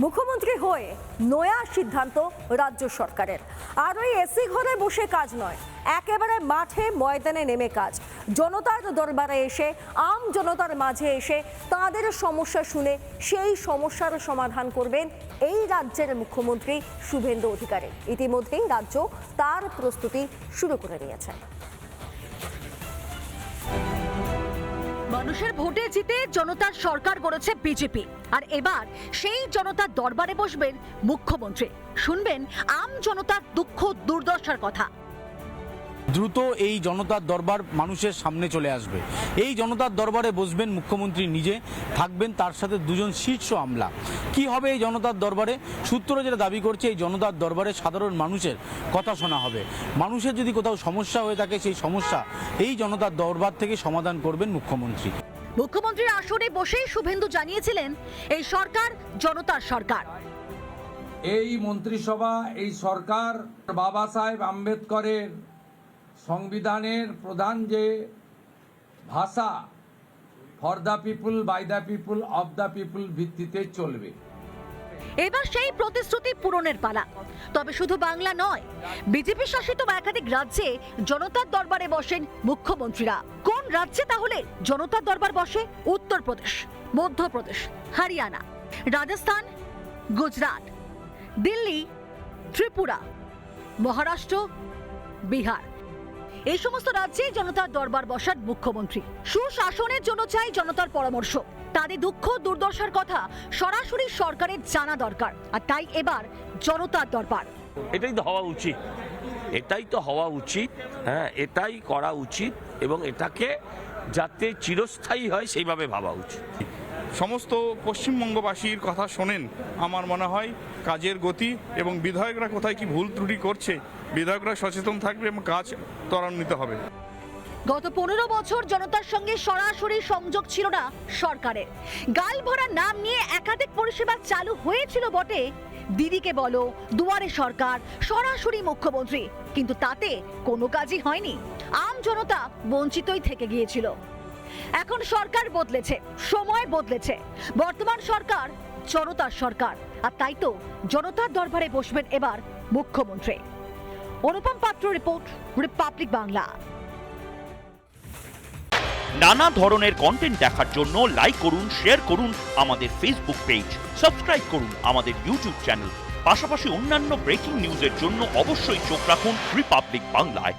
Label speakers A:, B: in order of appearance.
A: মুখ্যমন্ত্রী হয়ে নয়া সিদ্ধান্ত রাজ্য সরকারের। আর ওই এসি ঘরে বসে কাজ নয়, একেবারে মাঠে ময়দানে নেমে কাজ। জনতার দরবারে এসে, আম জনতার মাঝে এসে তাদের সমস্যা শুনে সেই সমস্যার সমাধান করবেন এই রাজ্যের মুখ্যমন্ত্রী শুভেন্দু অধিকারী। ইতিমধ্যেই রাজ্য তার প্রস্তুতি শুরু করে দিয়েছে।
B: মানুষের ভোটে জিতে জনতার সরকার গড়েছে বিজেপি, আর এবার সেই জনতার দরবারে বসবেন মুখ্যমন্ত্রী। শুনবেন আম জনতার দুঃখ দুর্দশার কথা।
C: দ্রুত এই জনতার দরবার মানুষের সামনে চলে আসবে। এই জনতার দরবারে বসবেন মুখ্যমন্ত্রী নিজে, থাকবেন তার সাথে দুজন শীর্ষ আমলা। কি হবে এই জনতার দরবারে? সূত্র যেটা দাবি করছে, এই জনতার দরবারে সাধারণ মানুষের কথা শোনা হবে। মানুষের যদি কোথাও সমস্যা হয়ে থাকে, সেই সমস্যা এই জনতার দরবার থেকে সমাধান করবেন মুখ্যমন্ত্রী।
B: মুখ্যমন্ত্রীর আসনে বসেই শুভেন্দু জানিয়েছিলেন এই সরকার জনতার সরকার।
D: এই মন্ত্রিসভা, এই সরকার বাবা সাহেব আম্বেদকরের সংবিধানের প্রধান যে ভাষা for the people, by the people, of the people ভিত্তিতে চলবে।
B: এবার সেই প্রতিশ্রুতি পূরণের পালা। তবে শুধু বাংলা নয়, বিজেপি শাসিত একাধিক রাজ্যে জনতার দরবারে বসেন মুখ্যমন্ত্রীরা। কোন রাজ্যে তাহলে জনতার দরবার বসে? উত্তরপ্রদেশ, মধ্যপ্রদেশ, হরিয়ানা, রাজস্থান, গুজরাট, দিল্লি, ত্রিপুরা, মহারাষ্ট্র, বিহার। এই সমস্ত রাজ্যে জনতার দরবার বসার মুখ্যমন্ত্রী। সুশাসনের জন্য চাই জনতার পরামর্শ। তাদের দুঃখ দুর্দশার কথা সরাসরি সরকারের জানা দরকার, আর তাই এবার জনতার দরবার।
E: এটাই তো হওয়া উচিত, হ্যাঁ, এটাই করা উচিত, এবং এটাকে যাতে চিরস্থায়ী হয় সেইভাবে ভাবা উচিত।
F: সমস্ত পশ্চিমবঙ্গবাসীর কথা শোনেন, আমার মনে হয় কাজের গতি এবং বিধায়করা কোথায় কি ভুল ত্রুটি করছে, বিধায়করা সচেতন থাকবে এবং কাজ ত্বরান্বিত হবে।
B: গত 15 বছর জনতার সঙ্গে সরাসরি সংযোগ ছিল না সরকারের। গাল ভরা নাম নিয়ে একাধিক পরিষেবা চালু হয়েছিল বটে, দিদিকে বলো, দুয়ারে সরকার, সরাসরি মুখ্যমন্ত্রী, কিন্তু তাতে কোনো কাজই হয়নি। আম জনতা বঞ্চিতই থেকে গিয়েছিল। এখন সরকার বদলেছে, সময় বদলেছে, বর্তমান সরকার জনতার সরকার, আর তাই তো জনতার দরবারে বসবেন এবার মুখ্যমন্ত্রী। অনুপম পাত্র রিপোর্ট, রিপাবলিক বাংলা।
G: নানা ধরনের কন্টেন্ট দেখার জন্য লাইক করুন, শেয়ার করুন আমাদের ফেসবুক পেজ, সাবস্ক্রাইব করুন আমাদের ইউটিউব চ্যানেল। পাশাপাশি অন্যান্য ব্রেকিং নিউজের জন্য অবশ্যই চোখ রাখুন রিপাবলিক বাংলায়।